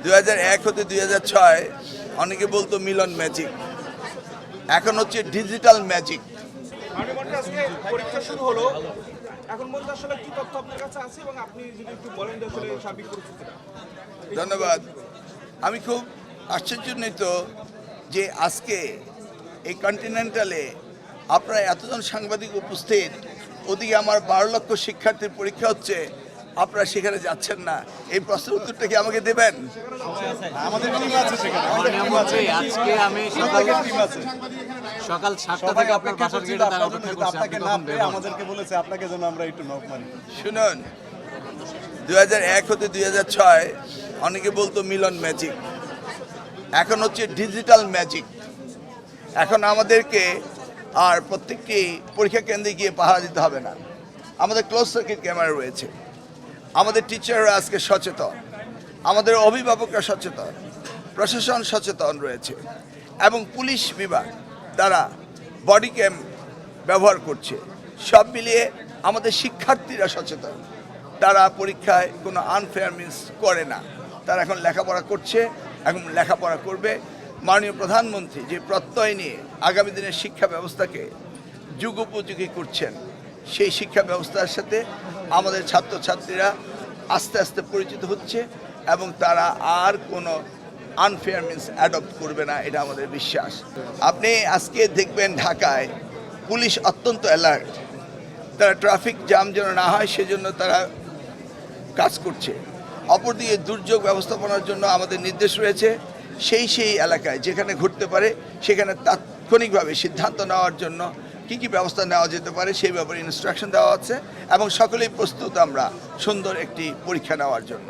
2001 হতে 2006 অনেকে বলতো মিলন ম্যাজিক, এখন হচ্ছে ডিজিটাল ম্যাজিক। আজকে পরীক্ষা শুরু হলো, এখন বলতে আসলে কি তথ্য আপনার কাছে আছে এবং আপনি যদি একটু বলেন যে আসলে সার্বিক পরিস্থিতিটা। ধন্যবাদ। আমি খুব আশ্চর্যান্বিত যে আজকে এই কন্টিনেন্টালে আপনারা এতজন সাংবাদিক উপস্থিত, ওদিকে আমার 12 লক্ষ শিক্ষার্থীর পরীক্ষা হচ্ছে, আপনারা সেখানে যাচ্ছেন না। এই প্রশ্নের উত্তরটা কি আমাকে দেবেন? আমাদের টিম আছে সেখানে। আজকে আমি সকাল 7টা থেকে আপনার বাসার গেটে দাঁড়ানো অপেক্ষা করছি, আপনাকে আপনি না কখন পেয়ে বের হন? আমাদেরকে বলেছে আপনাকে যেন আমরা একটু নক মারি। শুনুন, 2001 হতে 2006 অনেকে বলতো মিলন ম্যাজিক, এখন হচ্ছে ডিজিটাল ম্যাজিক। এখন আমাদেরকে আর প্রত্যেকটি পরীক্ষা কেন্দ্রে গিয়ে পাহারা দিতে হবে না। আমাদের ক্লোজ সার্কিট ক্যামেরা রয়েছে, আমাদের টিচাররা আজকে সচেতন, আমাদের অভিভাবকরা সচেতন, প্রশাসন সচেতন রয়েছে এবং পুলিশ বিভাগ তারা বডি ক্যাম ব্যবহার করছে। সব মিলিয়ে আমাদের শিক্ষার্থীরা সচেতন, তারা পরীক্ষায় কোনো আনফেয়ার মিন্স করে না। তারা এখন লেখাপড়া করছে, এখন লেখাপড়া করবে। মাননীয় প্রধানমন্ত্রী যে প্রত্যয় নিয়ে আগামী দিনের শিক্ষা ব্যবস্থাকে যুগোপযোগী করছেন, সেই শিক্ষা ব্যবস্থার সাথে আমাদের ছাত্রছাত্রীরা আস্তে আস্তে পরিচিত হচ্ছে এবং তারা আর কোনো আনফেয়ার মিন্স অ্যাডপ্ট করবে না, এটা আমাদের বিশ্বাস। আপনি আজকে দেখবেন ঢাকায় পুলিশ অত্যন্ত অ্যালার্ট, তারা ট্রাফিক জ্যাম যেন না হয় সেজন্য তারা কাজ করছে। অপরদিকে দুর্যোগ ব্যবস্থাপনার জন্য আমাদের নির্দেশ রয়েছে, সেই এলাকায় যেখানে ঘটতে পারে সেখানে তাৎক্ষণিকভাবে সিদ্ধান্ত নেওয়ার জন্য কী কী ব্যবস্থা নেওয়া যেতে পারে সেই ব্যাপারে ইনস্ট্রাকশন দেওয়া হচ্ছে এবং সকলেই প্রস্তুত আমরা সুন্দর একটি পরীক্ষা নেওয়ার জন্য।